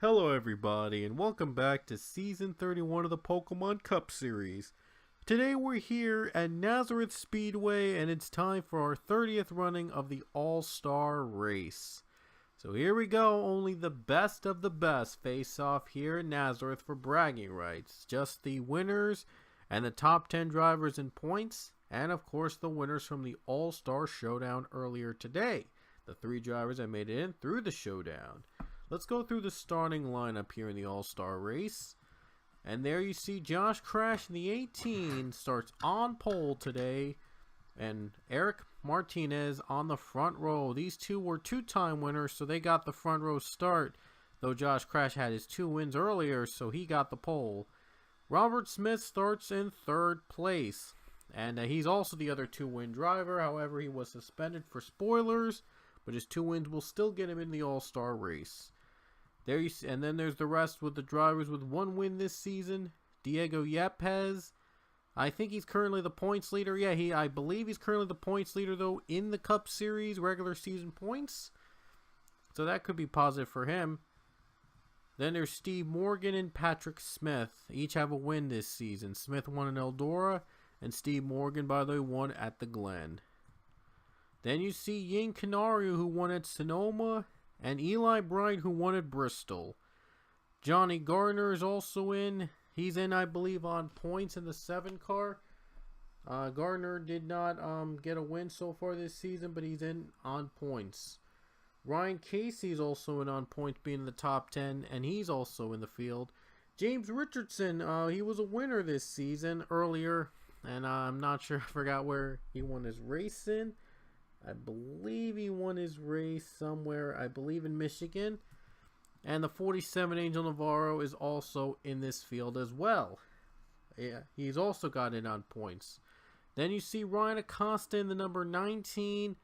Hello everybody and welcome back to Season 31 of the Pokemon Cup Series. Today we're here at Nazareth Speedway and it's time for our 30th running of the All-Star Race. So here we go, only the best of the best face off here in Nazareth for bragging rights. Just the winners and the top 10 drivers in points, and of course the winners from the All-Star Showdown earlier today. The 3 drivers that made it in through the showdown. Let's go through the starting lineup here in the All-Star race. And there you see Josh Crash in the 18 starts on pole today. And Eric Martinez on the front row. These two were 2-time winners, so they got the front row start. Though Josh Crash had his 2 wins earlier, so he got the pole. Robert Smith starts in 3rd place. And he's also the other 2-win driver. However, he was suspended for spoilers. But his 2 wins will still get him in the All-Star race. There you see, and then there's the rest with the drivers with 1 win this season. Diego Yepes. I think he's currently the points leader. Yeah, I believe he's currently the points leader though in the Cup Series regular season points. So that could be positive for him. Then there's Steve Morgan and Patrick Smith. Each have a win this season. Smith won in Eldora, and Steve Morgan, by the way, won at the Glen. Then you see Yin Canario, who won at Sonoma, and Eli Bright, who won at Bristol. Johnny Gardner is also in. He's in, I believe, on points in the 7 car. Gardner did not get a win so far this season, but he's in on points. Ryan Casey is also in on points, being in the top 10, and he's also in the field. James Richardson, he was a winner this season earlier, and I'm not sure, I forgot where he won his race in. I believe he won his race somewhere, I believe in Michigan. And the 47 Angel Navarro is also in this field as well. Yeah, he's also got in on points. Then you see Ryan Acosta in the number 19,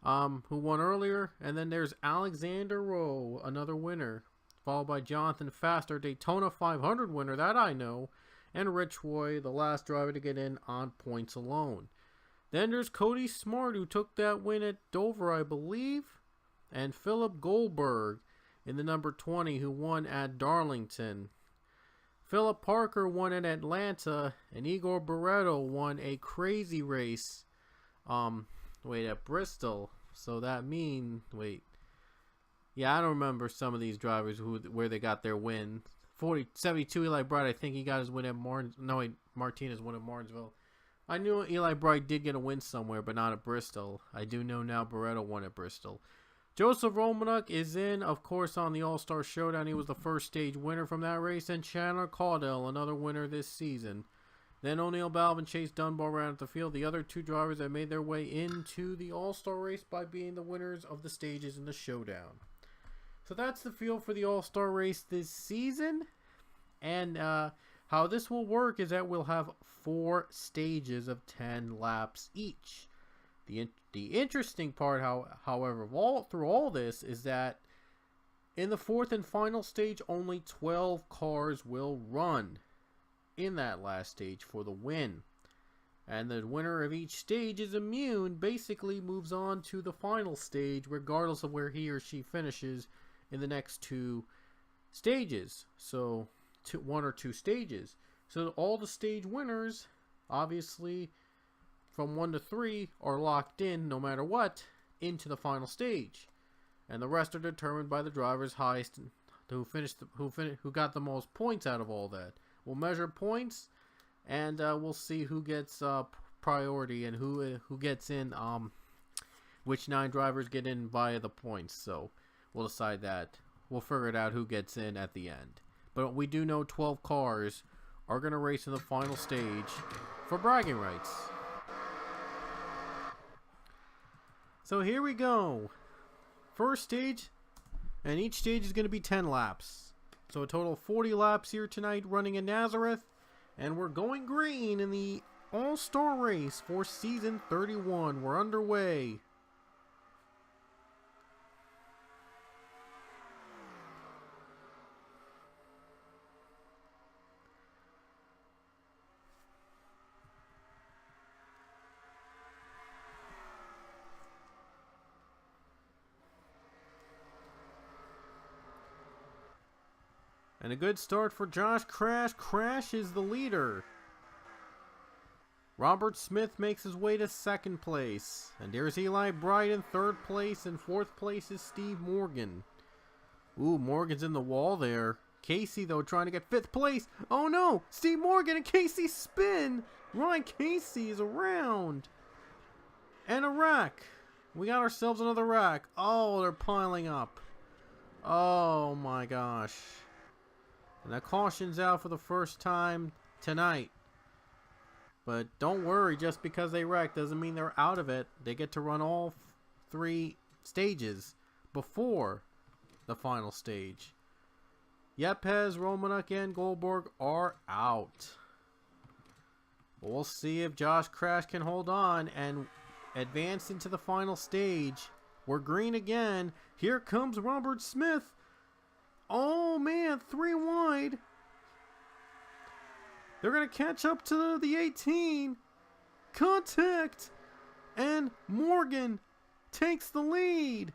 who won earlier. And then there's Alexander Rowe, another winner. Followed by Jonathan Faster, Daytona 500 winner, that I know. And Rich Roy, the last driver to get in on points alone. Then there's Cody Smart, who took that win at Dover, I believe. And Philip Goldberg in the number 20, who won at Darlington. Philip Parker won at Atlanta. And Igor Barreto won a crazy race at Bristol. So that means, yeah, I don't remember some of these drivers where they got their win. 72 Eli Bright, I think he got his win at Martinez won at Martinsville. I knew Eli Bright did get a win somewhere, but not at Bristol. I do know now Barreto won at Bristol. Joseph Romanuk is in, of course, on the All-Star Showdown. He was the first stage winner from that race. And Chandler Caudell, another winner this season. Then O'Neal Balvin, Chase Dunbar ran at the field. The other 2 drivers that made their way into the All-Star race by being the winners of the stages in the Showdown. So that's the field for the All-Star race this season. And how this will work is that we'll have 4 stages of 10 laps each. The interesting part, however, through all this is that in the 4th and final stage, only 12 cars will run in that last stage for the win. And the winner of each stage is immune, basically moves on to the final stage regardless of where he or she finishes in the next 2 stages. So 1 or 2 stages. So all the stage winners, obviously, from 1 to 3, are locked in, no matter what, into the final stage. And the rest are determined by the driver's highest, who got the most points out of all that. We'll measure points, and we'll see who gets priority and who gets in, which 9 drivers get in via the points. So we'll decide that. We'll figure it out who gets in at the end. But we do know 12 cars are going to race in the final stage for bragging rights. So here we go. First stage, and each stage is going to be 10 laps. So a total of 40 laps here tonight running in Nazareth. And we're going green in the All-Star race for Season 31. We're underway. And a good start for Josh Crash. Crash is the leader. Robert Smith makes his way to second place. And there's Eli Bright in third place. And fourth place is Steve Morgan. Ooh, Morgan's in the wall there. Casey, though, trying to get fifth place. Oh no! Steve Morgan and Casey spin! Ryan Casey is around. And a wreck. We got ourselves another wreck. Oh, they're piling up. Oh my gosh. And that caution's out for the first time tonight. But don't worry, just because they wreck doesn't mean they're out of it. They get to run all three stages before the final stage. Yepes, Romanek, and Goldberg are out. We'll see if Josh Crash can hold on and advance into the final stage. We're green again. Here comes Robert Smith. Oh man, 3 wide. They're going to catch up to the 18. Contact. And Morgan takes the lead.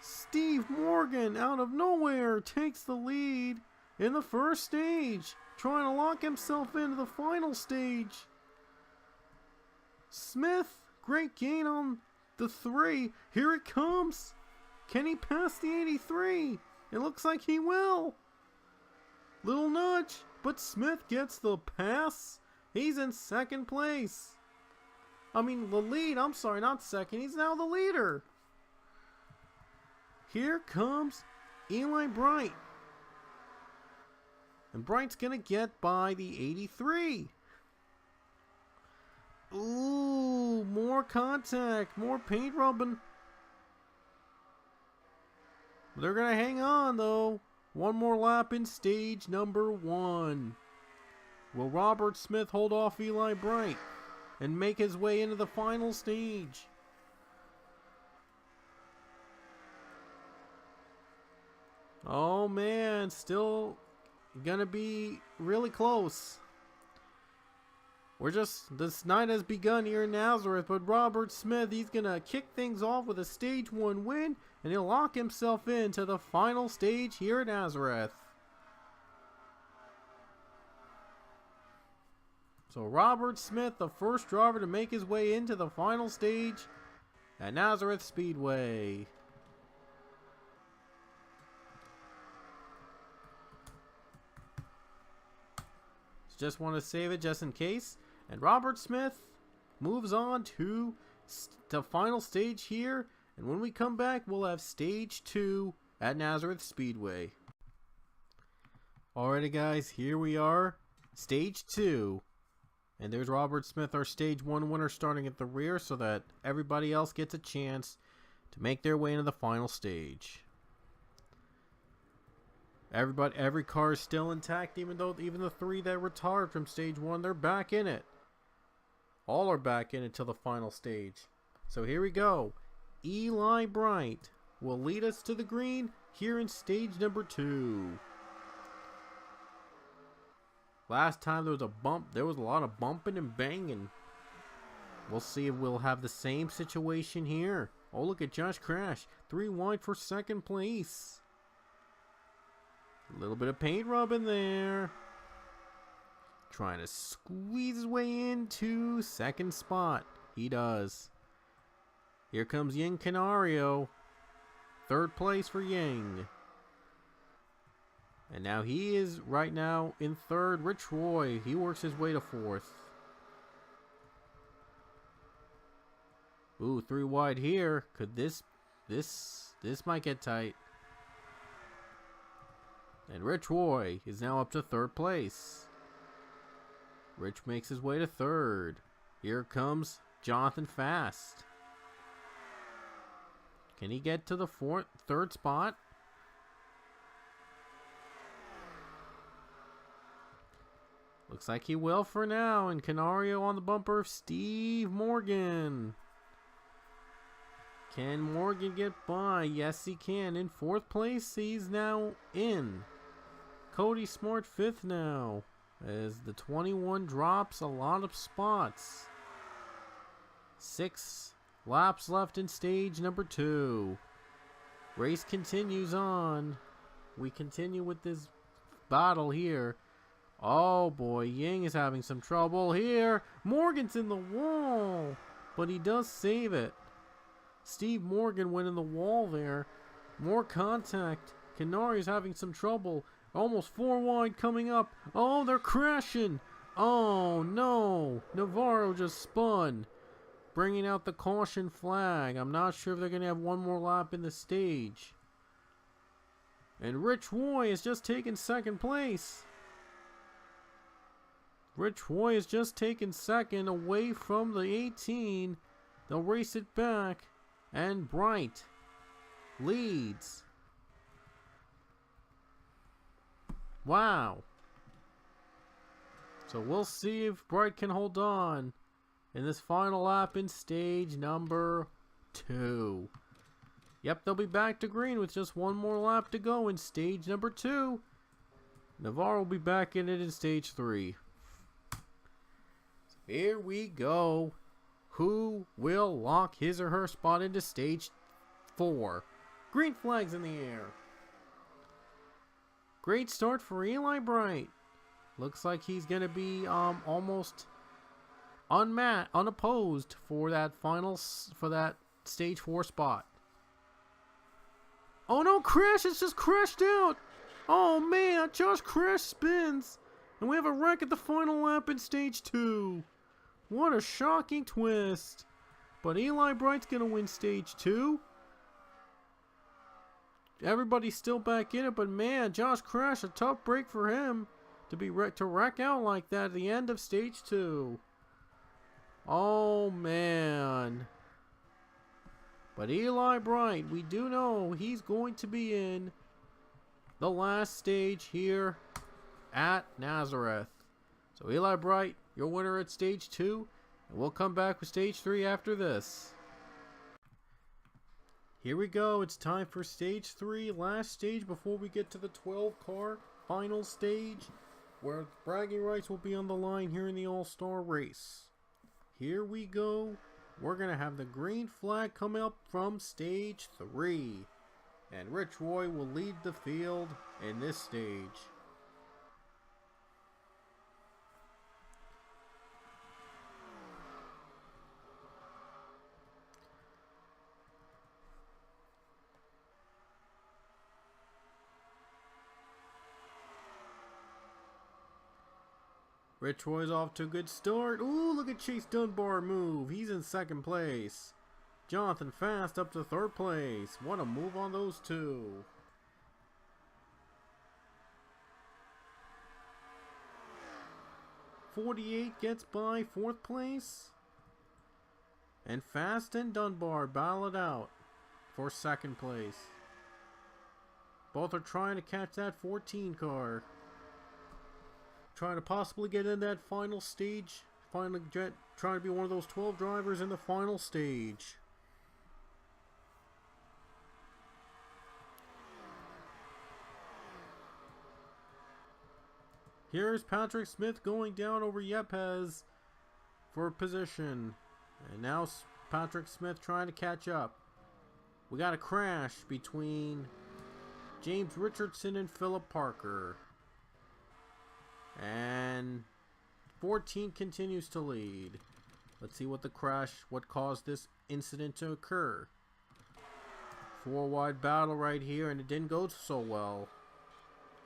Steve Morgan out of nowhere takes the lead in the first stage, trying to lock himself into the final stage. Smith, great gain on the 3. Here it comes. Can he pass the 83? It looks like he will. Little nudge, but Smith gets the pass. He's in second place. I mean, the lead. I'm sorry, not second. He's now the leader. Here comes Eli Bright. And Bright's going to get by the 83. Ooh, more contact, more paint rubbing. They're going to hang on, though. One more lap in stage number 1. Will Robert Smith hold off Eli Bright and make his way into the final stage? Oh man, still gonna be really close. This night has begun here in Nazareth, but Robert Smith, he's gonna kick things off with a stage 1 win, and he'll lock himself into the final stage here at Nazareth. So Robert Smith, the first driver to make his way into the final stage at Nazareth Speedway. Just want to save it just in case. And Robert Smith moves on to the final stage here. And when we come back, we'll have stage 2 at Nazareth Speedway. Alrighty guys, here we are. Stage 2. And there's Robert Smith, our stage 1 winner, starting at the rear so that everybody else gets a chance to make their way into the final stage. Every car is still intact, even the 3 that retired from stage 1, they're back in it. All are back in it till the final stage. So here we go. Eli Bright will lead us to the green here in stage number 2. Last time there was a bump, there was a lot of bumping and banging. We'll see if we'll have the same situation here. Oh, look at Josh Crash, 3 wide for second place. A little bit of paint rubbing there. Trying to squeeze his way into second spot. He does. Here comes Ying Canario. Third place for Ying. And now he is right now in third. Rich Roy, he works his way to fourth. Ooh, 3 wide here. Could this might get tight. And Rich Roy is now up to third place. Rich makes his way to third. Here comes Jonathan Fast. Can he get to the third spot? Looks like he will for now. And Canario on the bumper of Steve Morgan. Can Morgan get by? Yes, he can. In fourth place, he's now in. Cody Smart fifth now, as the 21 drops a lot of spots. 6 laps left in stage number 2. Race continues on. we continue with this battle here. Oh boy, Yang is having some trouble here. Morgan's in the wall, but he does save it. Steve Morgan went in the wall there. More contact. Canari's having some trouble. Almost 4 wide coming up. Oh, they're crashing. Oh no, Navarro just spun, bringing out the caution flag. I'm not sure if they're going to have one more lap in the stage. And Rich Roy has just taken second place. Rich Roy has just taken second away from the 18. They'll race it back. And Bright leads. Wow. So we'll see if Bright can hold on in this final lap in stage number 2. Yep, they'll be back to green with just one more lap to go in stage number 2. Navarro will be back in it in stage 3. Here we go. Who will lock his or her spot into stage 4? Green flags in the air. Great start for Eli Bright. Looks like he's going to be almost unopposed for that stage 4 spot. Oh no, Crash has just crashed out. Oh man, Josh Crash spins. And we have a wreck at the final lap in stage 2. What a shocking twist. But Eli Bright's going to win stage 2. Everybody's still back in it, but man, Josh Crash, a tough break for him to wreck out like that at the end of stage 2. Oh man. But Eli Bright, we do know he's going to be in the last stage here at Nazareth. So Eli Bright, your winner at stage 2, and we'll come back with stage 3 after this. Here we go, it's time for stage 3, last stage before we get to the 12-car final stage, where bragging rights will be on the line here in the All-Star race. Here we go, we're going to have the green flag come up from stage 3, and Rich Roy will lead the field in this stage. Rich Roy's off to a good start. Ooh, look at Chase Dunbar move. He's in second place. Jonathan Fast up to third place. What a move on those two. .48 gets by fourth place. And Fast and Dunbar battle it out for second place. Both are trying to catch that 14 car. Trying to possibly get in that final stage. Trying to be one of those 12 drivers in the final stage. Here's Patrick Smith going down over Yepes for position. And now Patrick Smith trying to catch up. We got a crash between James Richardson and Philip Parker. And 14 continues to lead. Let's see what caused this incident to occur. 4 wide battle right here, and it didn't go so well.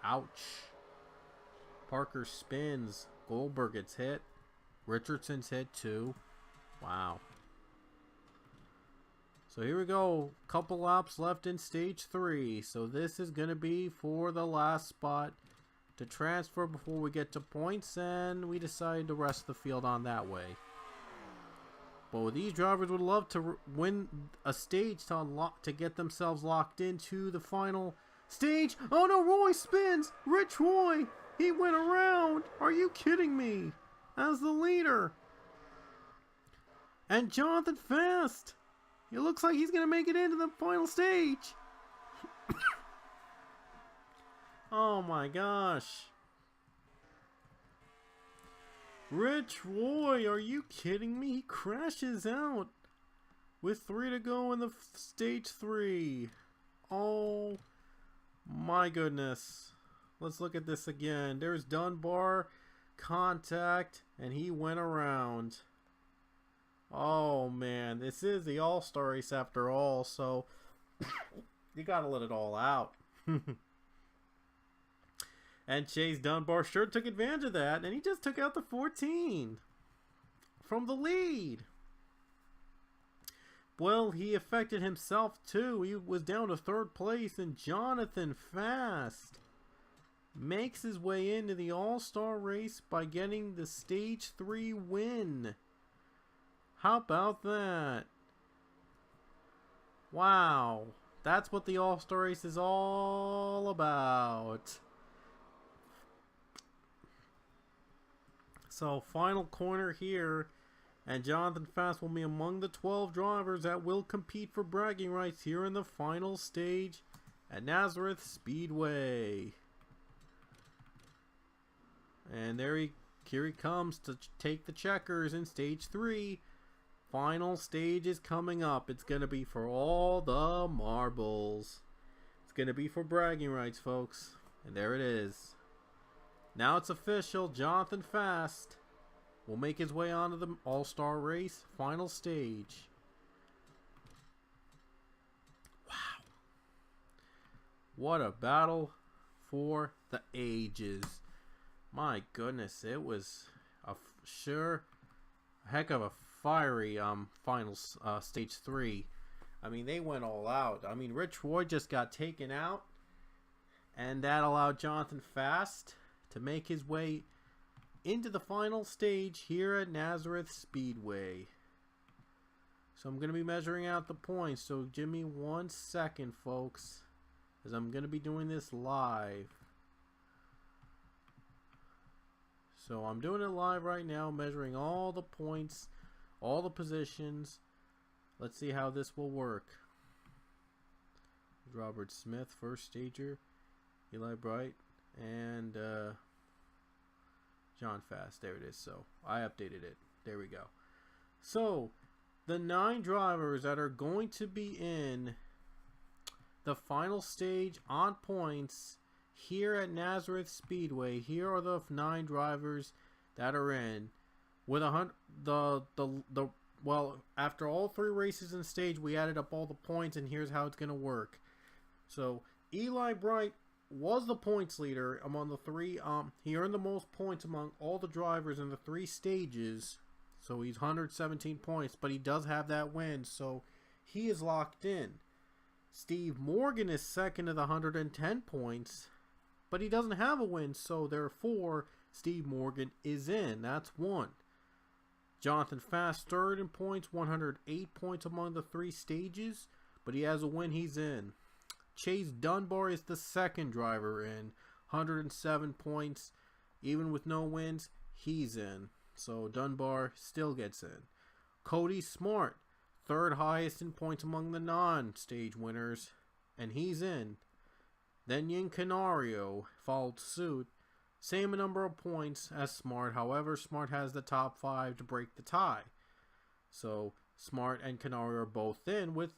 Ouch. Parker spins. Goldberg gets hit. Richardson's hit too. Wow. So here we go. Couple laps left in stage 3. So this is going to be for the last spot to transfer before we get to points, and we decided to rest the field on that way. But these drivers would love to win a stage to get themselves locked into the final stage. Oh no, Roy spins! Rich Roy! He went around! Are you kidding me? As the leader. And Jonathan Fast! It looks like he's going to make it into the final stage. Oh my gosh. Rich Roy, are you kidding me? He crashes out with 3 to go in the stage 3. Oh My goodness. Let's look at this again. There's Dunbar, contact, and he went around. Oh man, this is the All-Star race after all, so you gotta let it all out. And Chase Dunbar sure took advantage of that, and he just took out the 14 from the lead. Well, he affected himself too. He was down to third place, and Jonathan Fast makes his way into the All-Star race by getting the Stage 3 win. How about that? Wow. That's what the All-Star race is all about. So, final corner here, and Jonathan Fast will be among the 12 drivers that will compete for bragging rights here in the final stage at Nazareth Speedway. And here he comes to take the checkers in Stage 3. Final stage is coming up. It's going to be for all the marbles. It's going to be for bragging rights, folks. And there it is. Now it's official. Jonathan Fast will make his way onto the All-Star race final stage. Wow. What a battle for the ages. My goodness, it was a heck of a fiery final stage 3. I mean, they went all out. I mean, Rich Roy just got taken out, and that allowed Jonathan Fast to make his way into the final stage here at Nazareth Speedway. So I'm going to be measuring out the points, so give me 1 second, folks, as I'm going to be doing this live. So I'm doing it live right now, measuring all the points, all the positions. Let's see how this will work. Robert Smith, first stager. Eli Bright, and John Fast. There it is. So I updated it. There we go. So the 9 drivers that are going to be in the final stage on points here at Nazareth Speedway. Here are the 9 drivers that are in with well, after all 3 races in stage, we added up all the points, and here's how it's going to work. So Eli Bright was the points leader among the 3. He earned the most points among all the drivers in the 3 stages, so he's 117 points, but he does have that win, so he is locked in. Steve Morgan is second at 110 points, but he doesn't have a win, so therefore Steve Morgan is in. That's 1. Jonathan Fast third in points, 108 points among the 3 stages, but he has a win, he's in. Chase Dunbar is the second driver in, 107 points. Even with no wins, he's in. So Dunbar still gets in. Cody Smart, third highest in points among the non-stage winners, and he's in. Then Yin Canario followed suit. Same number of points as Smart. However, Smart has the top 5 to break the tie. So Smart and Canario are both in with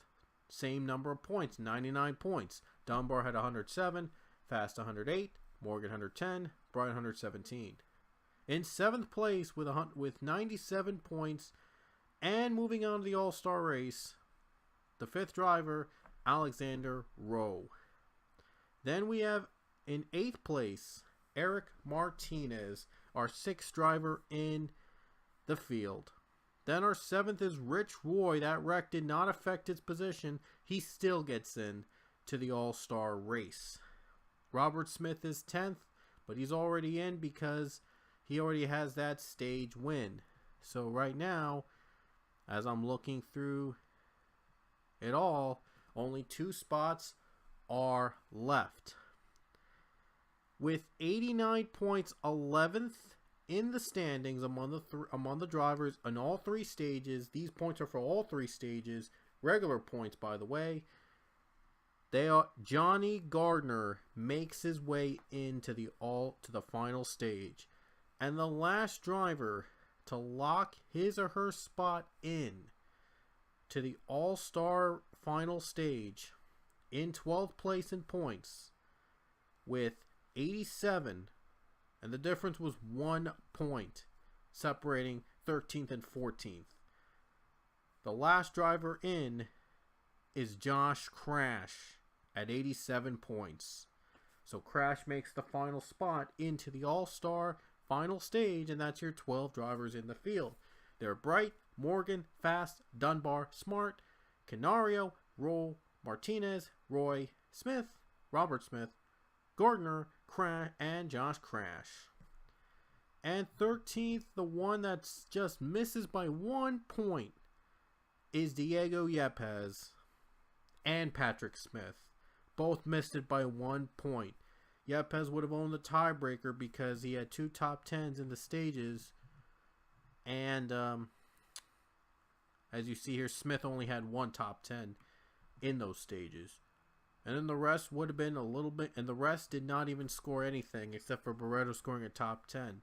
same number of points, 99 points. Dunbar had 107, Fast 108, Morgan 110, Brian 117. In 7th place with 97 points and moving on to the All-Star race, the 5th driver, Alexander Rowe. Then we have in 8th place, Eric Martinez, our 6th driver in the field. Then our 7th is Rich Roy. That wreck did not affect his position. He still gets in to the All-Star race. Robert Smith is 10th, but he's already in because he already has that stage win. So right now, as I'm looking through it all, only 2 spots are left. With 89 points, 11th in the standings among the drivers in all 3 stages. These points are for all 3 stages. Regular points, by the way. Johnny Gardner makes his way into the final stage. And the last driver to lock his or her spot in to the All-Star final stage in 12th place in points with 87, and the difference was 1 point separating 13th and 14th. The last driver in is Josh Crash at 87 points. So Crash makes the final spot into the All-Star final stage, and that's your 12 drivers in the field. They're Bright, Morgan, Fast, Dunbar, Smart, Canario, Roll, Martinez, Roy, Smith, Robert Smith, Gardner, Crash, and Josh Crash. And 13th, the one that just misses by 1 point, is Diego Yepes and Patrick Smith. Both missed it by 1 point. Yepes would have owned the tiebreaker because he had 2 top 10s in the stages. And as you see here, Smith only had 1 top 10 in those stages. And then the rest would have been a little bit, and the rest did not even score anything except for Barretto scoring a top 10.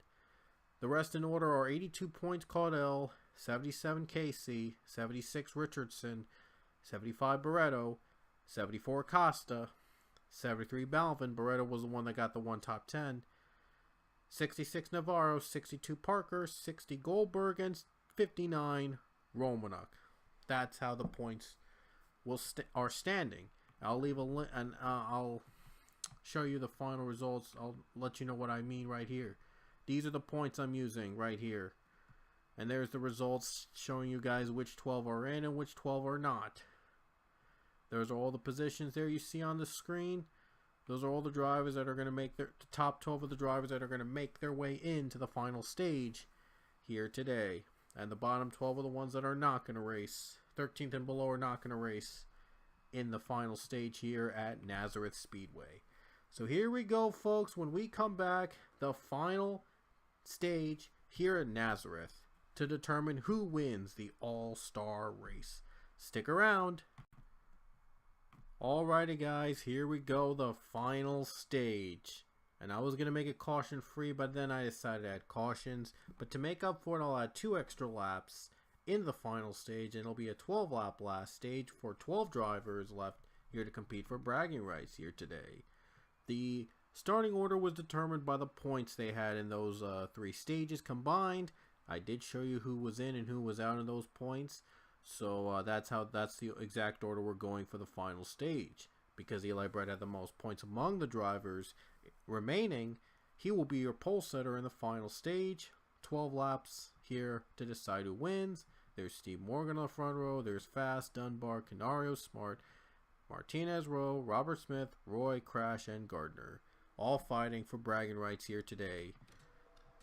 The rest in order are 82 points Caudell, 77 Casey, 76 Richardson, 75 Barretto, 74 Costa, 73 Balvin. Barretto was the one that got the 1 top 10. 66 Navarro, 62 Parker, 60 Goldberg, and 59 Romanuk. That's how the points are standing. I'll leave a link, and I'll show you the final results. I'll let you know what I mean right here. These are the points I'm using right here. And there's the results showing you guys which 12 are in and which 12 are not. Those are all the positions there you see on the screen. Those are all the drivers that are going to make the top 12 of the drivers that are going to make their way into the final stage here today. And the bottom 12 are the ones that are not going to race. 13th and below are not going to race in the final stage here at Nazareth Speedway. So here we go, folks. When we come back, the final stage here at Nazareth to determine who wins the All-Star race. Stick around. Alrighty, guys, here we go, the final stage. And I was going to make it caution free, but then I decided to add cautions. But to make up for it, I'll add 2 extra laps in the final stage, and it'll be a 12-lap last stage for 12 drivers left here to compete for bragging rights here today. The starting order was determined by the points they had in those 3 stages combined. I did show you who was in and who was out in those points. So that's the exact order we're going for the final stage. Because Eli Brett had the most points among the drivers remaining, he will be your pole setter in the final stage. 12 laps here to decide who wins. There's Steve Morgan on the front row. There's Fast, Dunbar, Canario, Smart, Martinez, Rowe, Robert Smith, Roy, Crash, and Gardner. All fighting for bragging rights here today.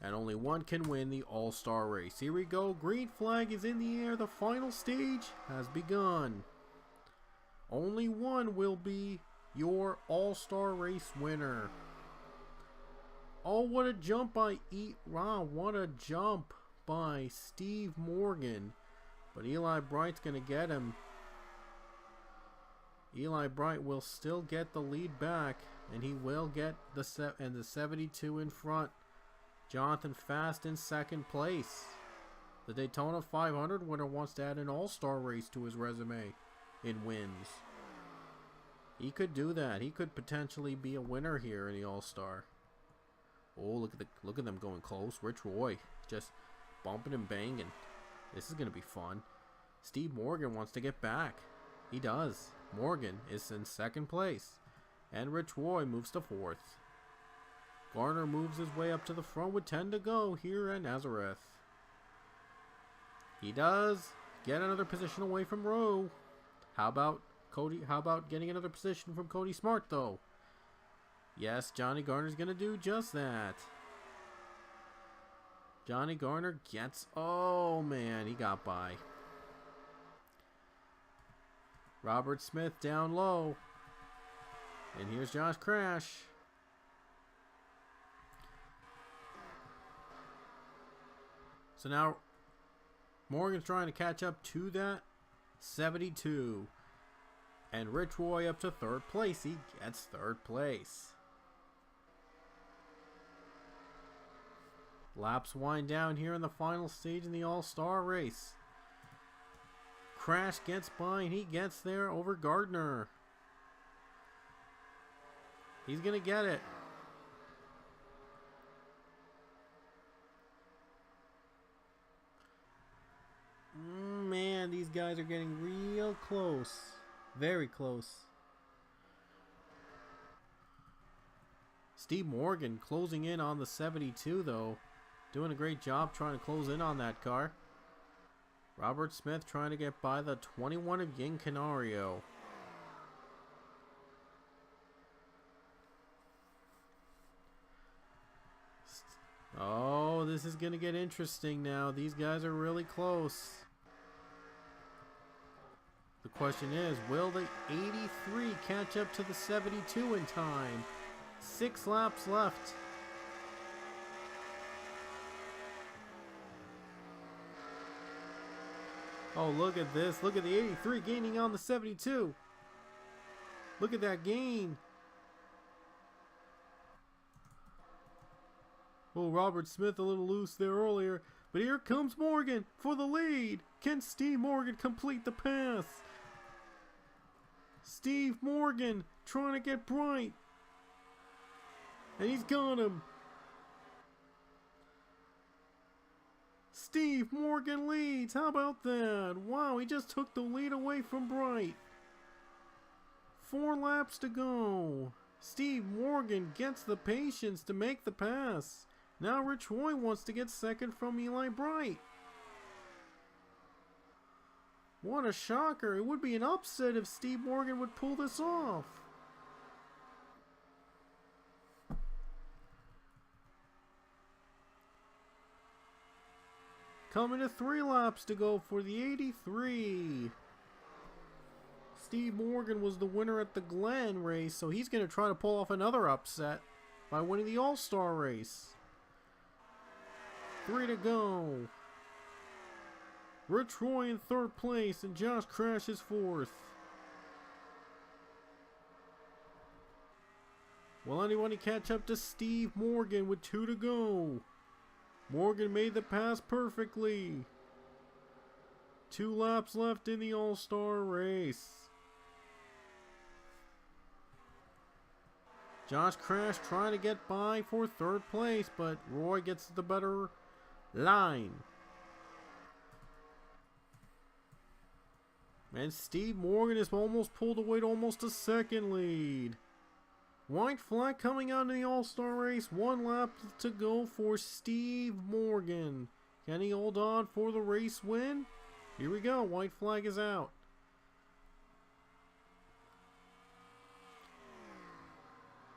And only one can win the All-Star race. Here we go. Green flag is in the air. The final stage has begun. Only one will be your All-Star race winner. Oh, what a jump by what a jump by Steve Morgan. But Eli Bright's going to get him. Eli Bright will still get the lead back, and he will get the 72 in front. Jonathan Fast in second place. The Daytona 500 winner wants to add an All-Star race to his resume in wins. He could do that. He could potentially be a winner here in the All-Star. Oh, look at them going close. Rich Roy just bumping and banging. This is going to be fun. Steve Morgan wants to get back. He does. Morgan is in second place. And Rich Roy moves to 4th. Garner moves his way up to the front with 10 to go here at Nazareth. He does get another position away from Rowe. How about Cody? How about getting another position from Cody Smart, though? Yes, Johnny Garner's going to do just that. Johnny Garner gets... Oh, man, he got by. Robert Smith down low. And here's Josh Crash. So now Morgan's trying to catch up to that 72. And Rich Roy up to 3rd place. He gets 3rd place. Laps wind down here in the final stage in the All-Star race. Crash gets by and he gets there over Gardner. He's going to get it. these guys are getting real close. Very close. Steve Morgan closing in on the 72 though. Doing a great job trying to close in on that car. Robert Smith trying to get by the 21 of Yin Canario. Oh, this is going to get interesting now. These guys are really close. The question is, will the 83 catch up to the 72 in time? 6 laps left. Oh, look at this. Look at the 83 gaining on the 72. Look at that gain. Oh, Robert Smith a little loose there earlier. But here comes Morgan for the lead. Can Steve Morgan complete the pass? Steve Morgan trying to get Bright. And he's got him. Steve Morgan leads. How about that? Wow, he just took the lead away from Bright. 4 laps to go. Steve Morgan gets the patience to make the pass. Now Rich Roy wants to get second from Eli Bright. What a shocker. It would be an upset if Steve Morgan would pull this off. Coming to 3 laps to go for the 83. Steve Morgan was the winner at the Glen race, so he's going to try to pull off another upset by winning the All-Star race. 3 to go. Rich Roy in 3rd place and Josh Crash is 4th. Will anyone catch up to Steve Morgan with 2 to go? Morgan made the pass perfectly. 2 laps left in the All-Star race. Josh Crash trying to get by for 3rd place, but Roy gets the better line. And Steve Morgan is almost pulled away to almost a 2nd lead. White flag coming out in the All-Star race. 1 lap to go for Steve Morgan. Can he hold on for the race win? Here we go. White flag is out.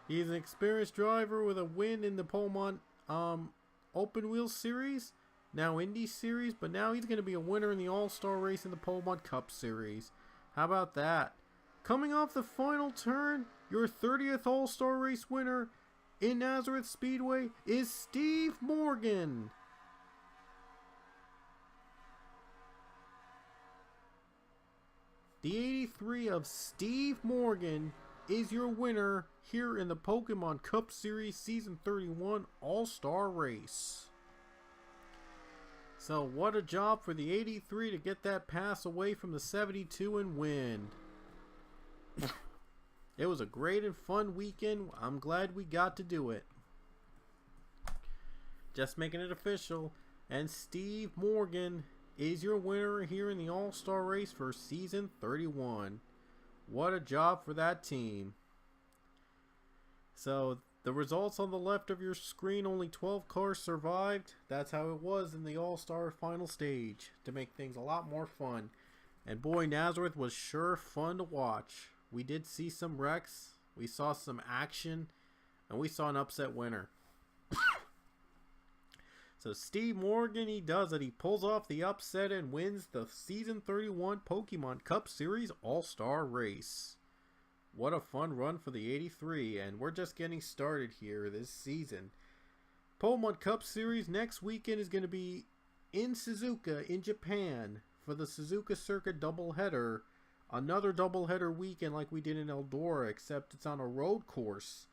He's an experienced driver with a win in the Polmont Open Wheel Series, now Indy Series, but now he's going to be a winner in the All-Star race in the Polmont Cup Series. How about that? Coming off the final turn, your 30th All-Star race winner in Nazareth Speedway is Steve Morgan. The 83 of Steve Morgan is your winner here in the Pokemon Cup Series Season 31 All-Star Race. So what a job for the 83 to get that pass away from the 72 and win. It was a great and fun weekend. I'm glad we got to do it. Just making it official. And Steve Morgan is your winner here in the All-Star Race for Season 31. What a job for that team. So the results on the left of your screen, only 12 cars survived. That's how it was in the All-Star final stage, to make things a lot more fun. And boy, Nazareth was sure fun to watch. We did see some wrecks, we saw some action, and we saw an upset winner. So Steve Morgan, he does it. He pulls off the upset and wins the Season 31 Pokemon Cup Series All-Star Race. What a fun run for the 83, and we're just getting started here this season. Pokemon Cup Series next weekend is going to be in Suzuka in Japan for the Suzuka Circuit doubleheader. Another doubleheader weekend like we did in Eldora, except it's on a road course.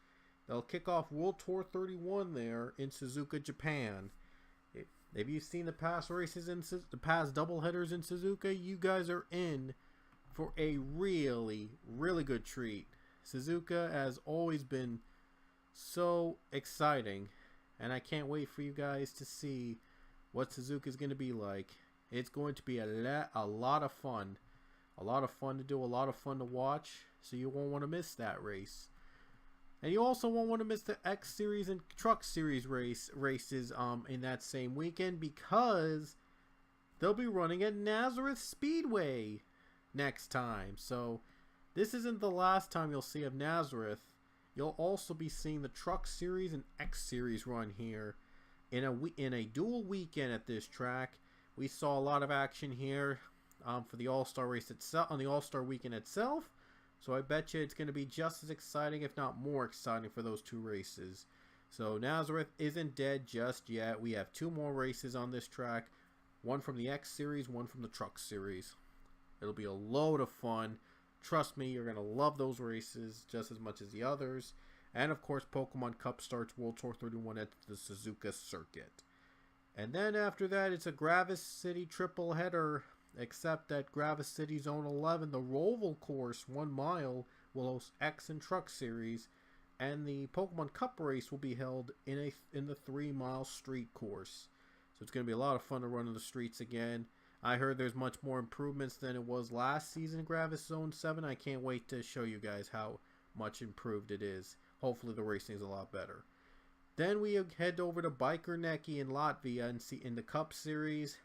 They'll kick off World Tour 31 there in Suzuka, Japan. If you've seen the past races in the past doubleheaders in Suzuka, you guys are in for a really, really good treat. Suzuka has always been so exciting, and I can't wait for you guys to see what Suzuka is going to be like It's going to be a lot of fun. A lot of fun to do, a lot of fun to watch. So you won't want to miss that race. And you also won't want to miss the X Series and Truck Series races in that same weekend, because they'll be running at Nazareth Speedway next time. So this isn't the last time you'll see of Nazareth. You'll also be seeing the Truck Series and X Series run here in a dual weekend at this track. We saw a lot of action here for the All-Star race itself, on the All-Star weekend itself. So I bet you it's going to be just as exciting, if not more exciting, for those two races. So Nazareth isn't dead just yet. We have two more races on this track. One from the X Series, one from the Truck Series. It'll be a load of fun. Trust me, you're going to love those races just as much as the others. And of course, Pokemon Cup starts World Tour 31 at the Suzuka Circuit. And then after that, it's a Gravis City triple header. Except that Gravis City Zone 11, the Roval course, 1 mile, will host X and Truck Series, and the Pokemon Cup race will be held in the 3 mile street course. So it's going to be a lot of fun to run in the streets again. I heard there's much more improvements than it was last season in Gravis Zone 7. I can't wait to show you guys how much improved it is. Hopefully the racing is a lot better. Then we head over to Biker Neki in Latvia and see in the Cup Series.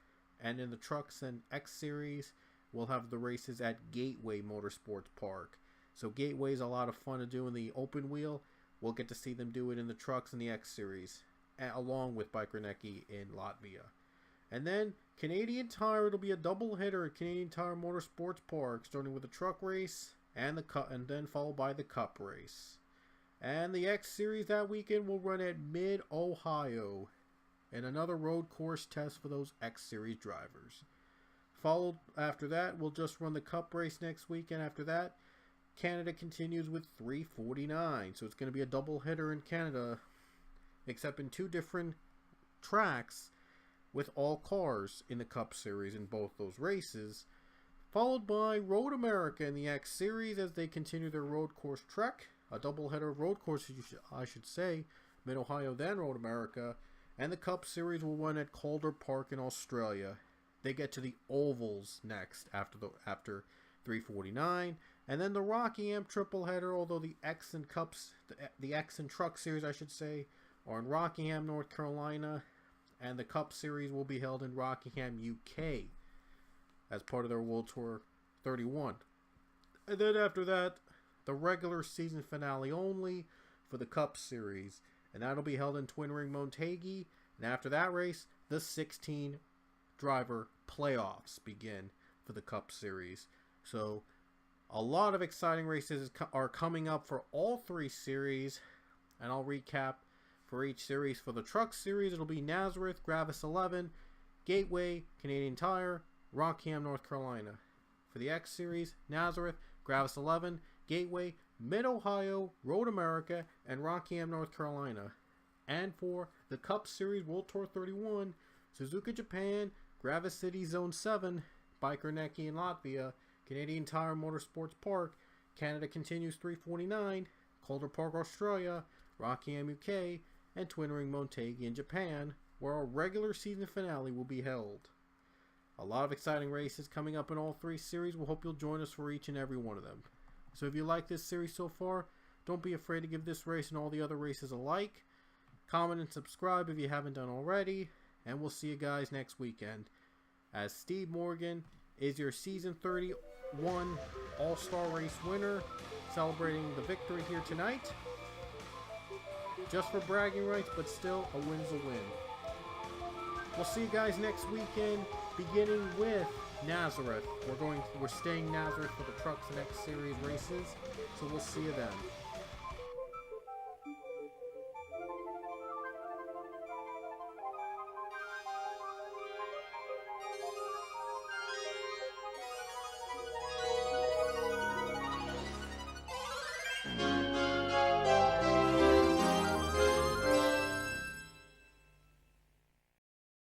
And in the Trucks and X Series, we'll have the races at Gateway Motorsports Park. So Gateway is a lot of fun to do in the open wheel. We'll get to see them do it in the Trucks and the X Series, along with Biker Neki in Latvia. And then Canadian Tire, it'll be a double header at Canadian Tire Motorsports Park, starting with the Truck race and then followed by the Cup race. And the X Series that weekend will run at Mid-Ohio, and another road course test for those X Series drivers. Followed after that, we'll just run the Cup race next week, and after that, Canada continues with 349. So it's going to be a double header in Canada, except in 2 different tracks with all cars in the Cup Series in both those races. Followed by Road America in the X Series as they continue their road course trek. A double header of road courses, I should say, Mid-Ohio then Road America. And the Cup Series will run at Calder Park in Australia. They get to the ovals next after 349, and then the Rockingham triple header. Although the X and Truck Series, I should say, are in Rockingham, North Carolina, and the Cup Series will be held in Rockingham, UK, as part of their World Tour 31. And then after that, the regular season finale only for the Cup Series. And that'll be held in Twin Ring Montague. And after that race, the 16 driver playoffs begin for the Cup Series. So a lot of exciting races are coming up for all 3 series. And I'll recap for each series. For the Truck Series, it'll be Nazareth, Gravis 11, Gateway, Canadian Tire, Rockingham, North Carolina. For the X Series, Nazareth, Gravis 11, Gateway, Mid-Ohio, Road America, and Rockingham, North Carolina. And for the Cup Series World Tour 31, Suzuka, Japan, Gravis City Zone 7, Biker Neki in Latvia, Canadian Tire Motorsports Park, Canada continues 349, Calder Park, Australia, Rockingham, UK, and Twin Ring Montague in Japan, where our regular season finale will be held. A lot of exciting races coming up in all 3 series. We hope you'll join us for each and every one of them. So if you like this series so far, don't be afraid to give this race and all the other races a like. Comment and subscribe if you haven't done already. And we'll see you guys next weekend, as Steve Morgan is your Season 31 All-Star Race winner, celebrating the victory here tonight. Just for bragging rights, but still, a win's a win. We'll see you guys next weekend, beginning with Nazareth. We're staying Nazareth for the Trucks and X Series races, so we'll see you then.